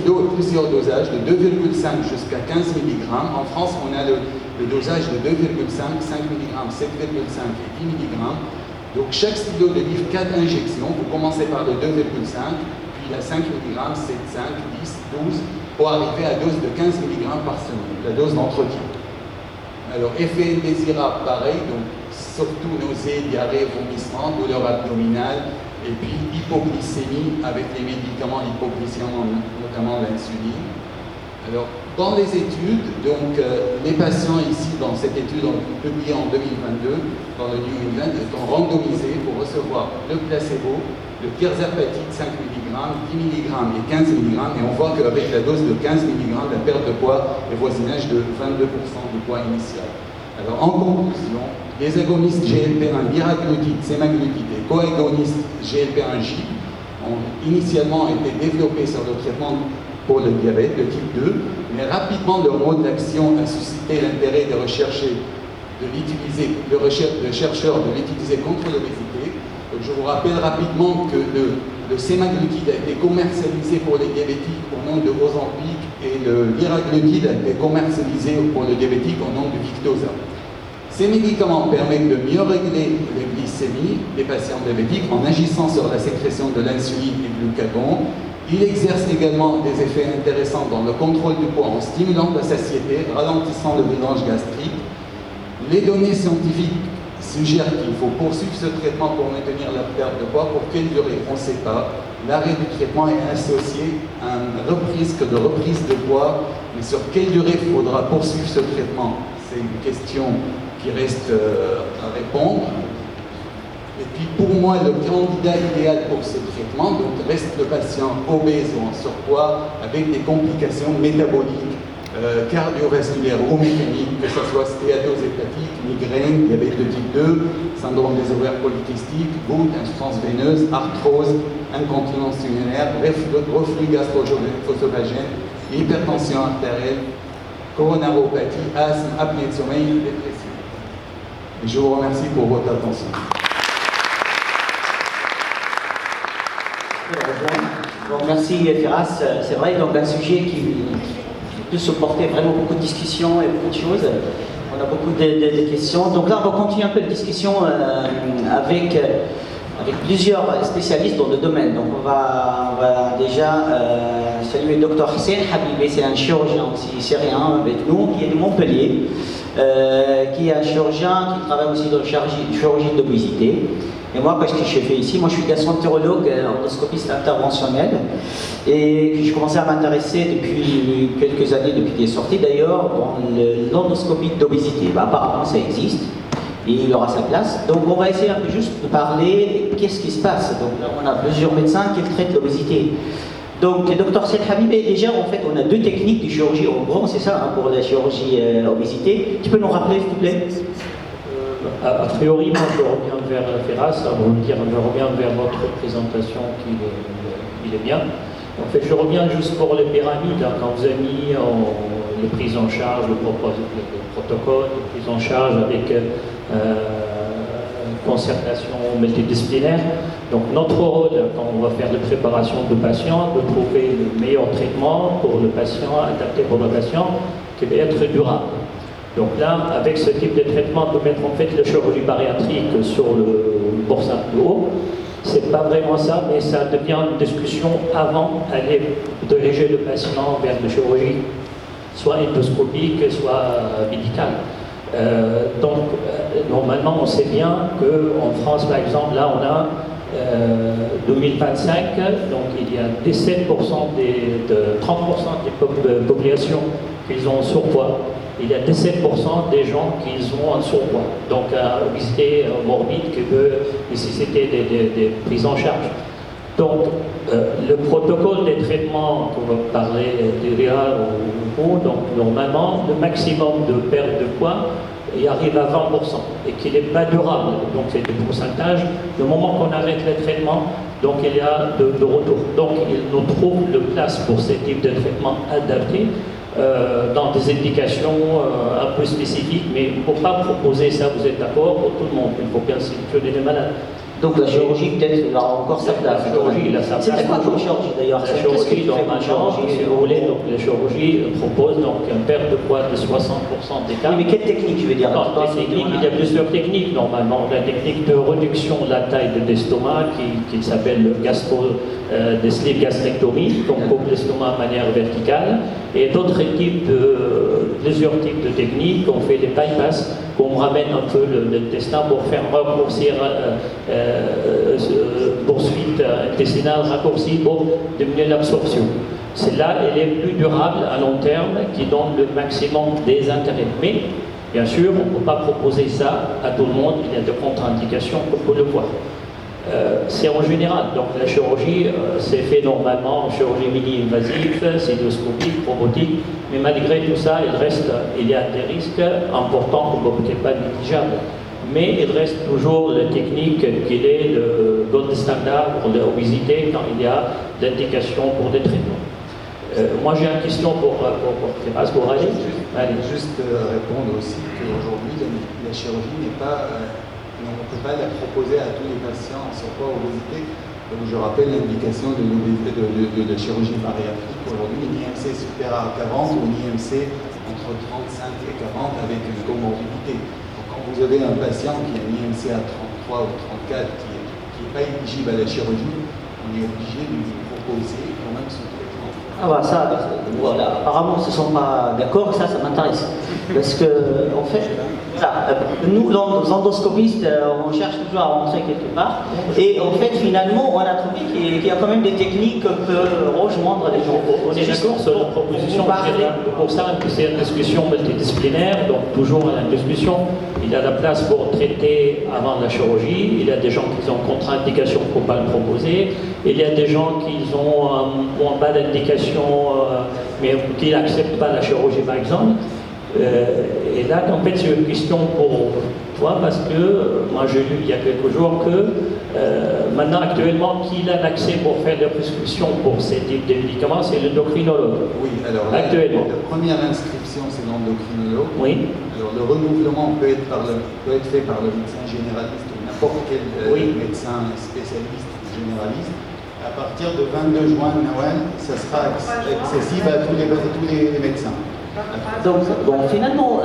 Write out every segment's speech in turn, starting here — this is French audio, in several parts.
plusieurs dosages de 2,5 jusqu'à 15 mg. En France, on a le dosage de 2,5, 5 mg, 7,5 et 10 mg. Donc chaque stylo délivre 4 injections. Vous commencez par le 2,5, puis la 5 mg, 7, 5, 10, 12, pour arriver à dose de 15 mg par semaine, la dose d'entretien. Alors, effet indésirable, pareil, donc surtout nausées, diarrhée, vomissements, douleur abdominale, et puis hypoglycémie avec les médicaments hypoglycémiants, notamment l'insuline. Alors, dans les études, donc les patients ici, dans cette étude publiée en 2022, dans le New England, sont randomisés pour recevoir le placebo, le tirzepatide 5 mg, 10 mg et 15 mg, et on voit qu'avec la dose de 15 mg, la perte de poids est voisinage de 22% du poids initial. Alors, en conclusion, les agonistes GLP-1, liraglutide, semaglutide et coagonistes GLP-1-J ont initialement été développés sur le traitement pour le diabète de type 2, mais rapidement leur mode d'action a suscité l'intérêt de rechercher, le chercheur de l'utiliser contre l'obésité. Donc je vous rappelle rapidement que le semaglutide a été commercialisé pour les diabétiques au nom de Ozempic et le liraglutide a été commercialisé pour le diabétique au nom de Victoza. Ces médicaments permettent de mieux régler les glycémies des patients diabétiques en agissant sur la sécrétion de l'insuline et du glucagon. Il exerce également des effets intéressants dans le contrôle du poids en stimulant la satiété, ralentissant le mélange gastrique. Les données scientifiques suggèrent qu'il faut poursuivre ce traitement pour maintenir la perte de poids. Pour quelle durée? On ne sait pas. L'arrêt du traitement est associé à un risque de reprise de poids, mais sur quelle durée il faudra poursuivre ce traitement? C'est une question qui reste à répondre. Et puis pour moi, le candidat idéal pour ce traitement donc, reste le patient obèse ou en surpoids avec des complications métaboliques, cardiovasculaires ou mécaniques, que ce soit stéatose hépatique, migraine, diabète de type 2, syndrome des ovaires polykystiques, goutte, insuffisance veineuse, arthrose, incontinence urinaire, reflux gastro-œsophagène, hypertension artérielle, coronaropathie, asthme, apnée de sommeil, dépression. Et je vous remercie pour votre attention. Bon, merci Firas. C'est vrai, donc un sujet qui peut supporter vraiment beaucoup de discussions et beaucoup de choses. On a beaucoup de questions. Donc là, on va continuer un peu de discussion avec plusieurs spécialistes dans le domaine. Donc on va déjà saluer le Dr Hussein Habibé, c'est un chirurgien aussi syrien avec nous, qui est de Montpellier, qui est un chirurgien qui travaille aussi dans la chirurgie d'obésité. Et moi, qu'est-ce que je fais ici? Moi, je suis gastroentérologue, endoscopiste interventionnel, et j'ai commencé à m'intéresser depuis quelques années, depuis qu'il est sorti d'ailleurs, dans l'endoscopie d'obésité. Ben, apparemment, ça existe, et il aura sa place. Donc, on va essayer un peu juste de parler qu'est-ce qui se passe. Donc, là, on a plusieurs médecins qui traitent l'obésité. Donc, le docteur Saïd Habibé, déjà, en fait, on a deux techniques de chirurgie en gros, c'est ça, hein, pour la chirurgie obésité. Tu peux nous rappeler, s'il te plaît? A priori, moi je reviens vers Firas, je reviens vers votre présentation qui est bien. En fait, je reviens juste pour les pyramides, hein, quand vous avez mis les prises en charge, le protocole, les prises en charge avec concertation multidisciplinaire. Donc notre rôle, quand on va faire les préparations de patients, de trouver le meilleur traitement pour le patient, adapté pour le patient, qui va être durable. Donc là, avec ce type de traitement, de mettre en fait la chirurgie bariatrique sur le boursin de haut, c'est pas vraiment ça, mais ça devient une discussion avant d'aller diriger le patient vers la chirurgie, soit endoscopique, soit médicale. Normalement, on sait bien qu'en France, par exemple, là, on a 2025, donc il y a 17% 30% des populations qui ont surpoids. Il y a 17% des gens qui ont un surpoids, donc obésité morbide qui peut nécessiter des prises en charge. Donc, le protocole des traitements, qu'on va parler d'UREA donc normalement, le maximum de perte de poids, il arrive à 20% et qu'il n'est pas durable. Donc, c'est des pourcentages. Le moment qu'on arrête le traitement, donc il y a de retour. Donc, il nous trouve de place pour ce type de traitement adapté. Dans des indications un peu spécifiques, mais il ne faut pas proposer ça, vous êtes d'accord, pour tout le monde, il faut bien sélectionner les malades. Donc la chirurgie, peut-être, il aura encore sa place. La chirurgie, il a sa place. C'était quoi comme chirurgie d'ailleurs? La chirurgie, normalement, si vous voulez, donc la chirurgie propose donc une perte de poids de 60% des cas. Oui, mais quelle technique, je veux dire? Non, il y a plusieurs techniques normalement. La technique de réduction de la taille de l'estomac qui s'appelle des sleeve gastrectomie, donc coupe l'estomac de manière verticale, et d'autres plusieurs types de techniques. On fait des bypass, qu'on ramène un peu l'intestin pour faire raccourcir poursuite intestinale raccourcie pour diminuer l'absorption. Celle-là, elle est plus durable à long terme, qui donne le maximum des intérêts. Mais, bien sûr, on ne peut pas proposer ça à tout le monde. Il y a des contre-indications, comme vous le voyez. C'est en général, donc la chirurgie, c'est fait normalement en chirurgie mini-invasive, cystoscopique, robotique, mais malgré tout ça, il y a des risques importants, peut-être pas négligeables. Mais il reste toujours la technique qui est le gold standard pour l'obésité quand il y a l'indication pour des traitements. Moi j'ai une question pour Firas, pour aller. Juste répondre aussi qu'aujourd'hui, la chirurgie n'est pas, on ne peut pas la proposer à tous les patients en surpoids obésité. Donc je rappelle l'indication de la chirurgie bariatrique. Aujourd'hui, une IMC supérieure à 40 ou une IMC entre 35 et 40 avec une comorbidité. Donc quand vous avez un patient qui a une IMC à 33 ou 34 qui n'est pas éligible à la chirurgie, on est obligé de lui proposer quand même son traitement. Ah bah ça, voilà, apparemment ils ne sont pas d'accord, ça m'intéresse. Parce que, en fait, voilà, nous, les endoscopistes, on cherche toujours à rentrer quelque part. Et en fait, finalement, on a trouvé qu'il y a quand même des techniques que rejoindre les gens. On est d'accord sur la proposition. Pour ça, c'est une discussion multidisciplinaire, donc toujours à la discussion. Il y a la place pour traiter avant la chirurgie. Il y a des gens qui ont contre-indication pour ne pas le proposer. Il y a des gens qui ont pas d'indication, mais qui n'acceptent pas la chirurgie, par exemple. Et là, en fait, c'est une question pour toi, parce que moi j'ai lu il y a quelques jours que maintenant, actuellement, qui a l'accès pour faire des prescriptions pour ces types de médicaments, c'est l'endocrinologue. Oui, alors actuellement. La première inscription, c'est l'endocrinologue. Oui. Alors le renouvellement peut être fait par le médecin généraliste ou n'importe quel médecin spécialiste généraliste. À partir de 22 juin, Noël, ça sera accessible à tous les médecins. Donc, bon, finalement,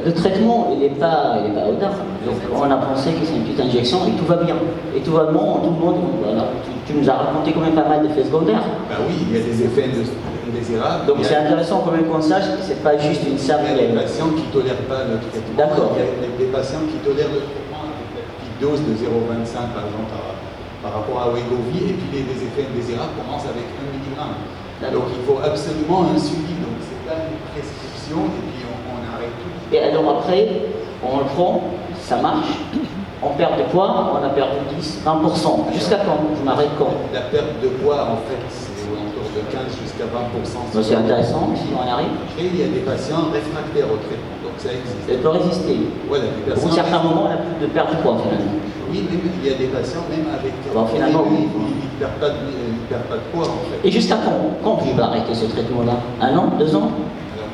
le traitement, il n'est pas anodin. Donc, on a pensé que c'est une petite injection et tout va bien. Et tout le monde, voilà, tu nous as raconté quand même pas mal d'effets secondaires. Ben oui, il y a des effets indésirables. Donc, c'est intéressant quand même qu'on sache que c'est pas juste une simple. Il y a des patients qui ne tolèrent pas le traitement. D'accord. Il y a des patients qui tolèrent le traitement avec la petite dose de 0,25 par exemple par rapport à Wegovy, et puis les effets indésirables commencent avec 1 mg. Donc, il faut absolument un suivi. Donc, c'est pas une prescription et puis on arrête tout. Et alors après, on le prend, ça marche, on perd de poids, on a perdu 10, 20%. Jusqu'à quand? Je m'arrête quand? La perte de poids, en fait, c'est aux alentours de 15 jusqu'à 20%. C'est intéressant, si on y arrive. Et il y a des patients réfractaires au traitement, donc ça existe. Elle peut résister. Voilà, des Pour un certain moment, on n'a plus de perte de poids finalement. Oui, mais il y a des patients, même avec. Alors, finalement, ils ne perdent pas de poids, en fait. Et jusqu'à quand tu vas arrêter ce traitement-là? 1 an? 2 ans?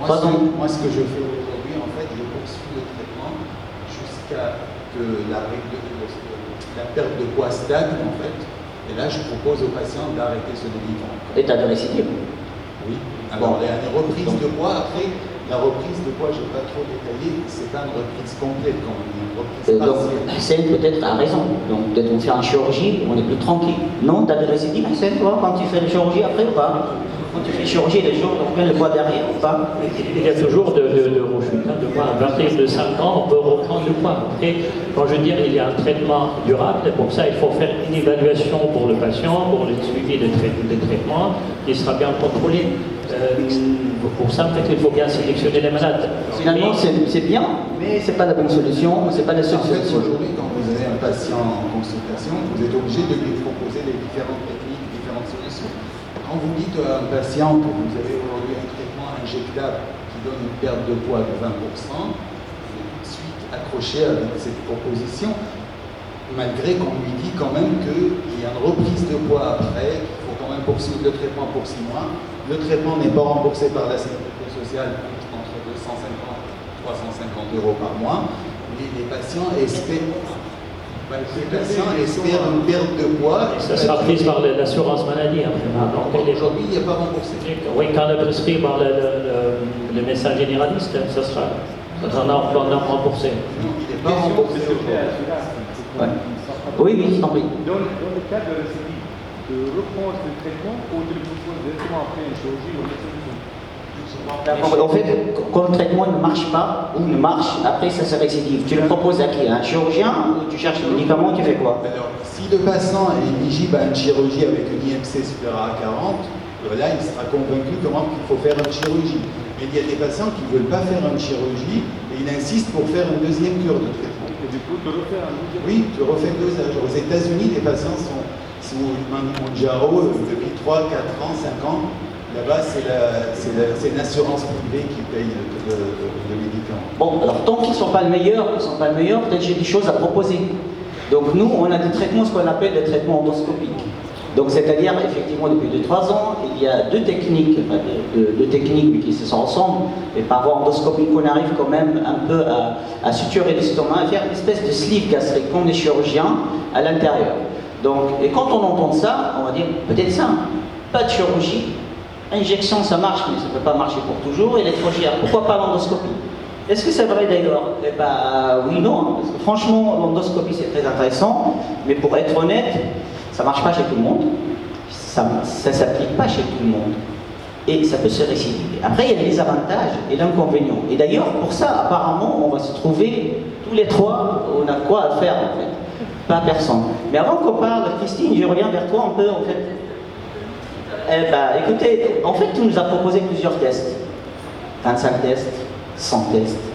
Alors, moi, ce que je fais aujourd'hui, en fait, je poursuis le traitement jusqu'à que la perte de poids stagne, en fait. Et là, je propose aux patients d'arrêter ce médicament. Et tu as de récidive? Oui. Alors, il y a une reprise de poids. Après, la reprise de poids, je n'ai pas trop détaillé, c'est pas une reprise complète quand même, une reprise partielle. Hassan peut-être a raison. Donc peut-être on fait une chirurgie, on est plus tranquille. Non, tu as des récidives, Hassan, toi, quand tu fais la chirurgie après ou pas? Quand tu fais chirurgie, les jours, on met le poids derrière ou pas? Il y a toujours de rechute, de poids. À partir de 5 ans, on peut reprendre le poids. Après, quand je veux dire, il y a un traitement durable, et pour ça, il faut faire une évaluation pour le patient, pour le suivi des traitements, qui sera bien contrôlé. Pour ça, peut-être qu'il faut bien sélectionner les malades. Finalement, c'est bien, mais ce n'est pas la bonne solution, c'est pas la seule solution. Aujourd'hui, quand vous avez un patient en consultation, vous êtes obligé de lui proposer les différentes techniques, différentes solutions. Quand vous dites à un patient que vous avez aujourd'hui un traitement injectable qui donne une perte de poids de 20%, vous êtes tout de suite accroché avec cette proposition, malgré qu'on lui dit quand même qu'il y a une reprise de poids après, qu'il faut quand même poursuivre le traitement pour 6 mois. Le traitement n'est pas remboursé par la sécurité sociale entre 250 et 350 € par mois. Les patients espèrent. Les patients espèrent une perte de poids. Ça sera pris par l'assurance maladie après. Donc, Aujourd'hui, il n'y a pas remboursé. oui, quand elle est prescrit par le médecin généraliste, ça sera normalement remboursé. Non, il n'est pas remboursé aujourd'hui. Ouais. Oui, oui, je t'en prie. Dans le cas de récidive, de reprendre le traitement ou de le proposer directement après une chirurgie ou une solution. En fait, quand le traitement ne marche pas ou ne marche, après ça se récidive. Tu le proposes à qui? À un chirurgien ou tu cherches un médicament, tu fais quoi? Alors, si le patient est éligible à une chirurgie avec une IMC supérieure à 40, là, il sera convaincu comment il faut faire une chirurgie. Mais il y a des patients qui ne veulent pas faire une chirurgie et ils insistent pour faire une deuxième cure de traitement. Et du coup, de refaire un deuxième. Oui, tu refais le dosage. Aux États-Unis, les patients sont sous Manjaro depuis 3, 4 ans, 5 ans. Là-bas, c'est une assurance privée qui paye le médicament. Bon, alors tant qu'ils ne sont pas le meilleur, peut-être j'ai des choses à proposer. Donc nous, on a des traitements, ce qu'on appelle des traitements endoscopiques. Donc c'est-à-dire, effectivement, depuis 2-3 ans, il y a deux techniques mais qui se sont ensemble, et par voie endoscopique, on arrive quand même un peu à suturer l'estomac, à faire une espèce de sleeve gastrique, comme les chirurgiens, à l'intérieur. Donc, et quand on entend ça, on va dire, peut-être ça, pas de chirurgie, injection ça marche, mais ça ne peut pas marcher pour toujours, et l'électrogère, pourquoi pas l'endoscopie? Est-ce que c'est vrai d'ailleurs? Eh bien, oui, non, hein, parce que franchement, l'endoscopie c'est très intéressant, mais pour être honnête, ça ne marche pas chez tout le monde, ça ne s'applique pas chez tout le monde, et ça peut se récidiver. Après, il y a les avantages et l'inconvénient. Et d'ailleurs, pour ça, apparemment, on va se trouver tous les trois, on a quoi à faire en fait, pas personne. Mais avant qu'on parle, Christine, je reviens vers toi un peu en fait. Eh ben, écoutez, en fait, tu nous as proposé plusieurs tests. 25 tests, 100 tests.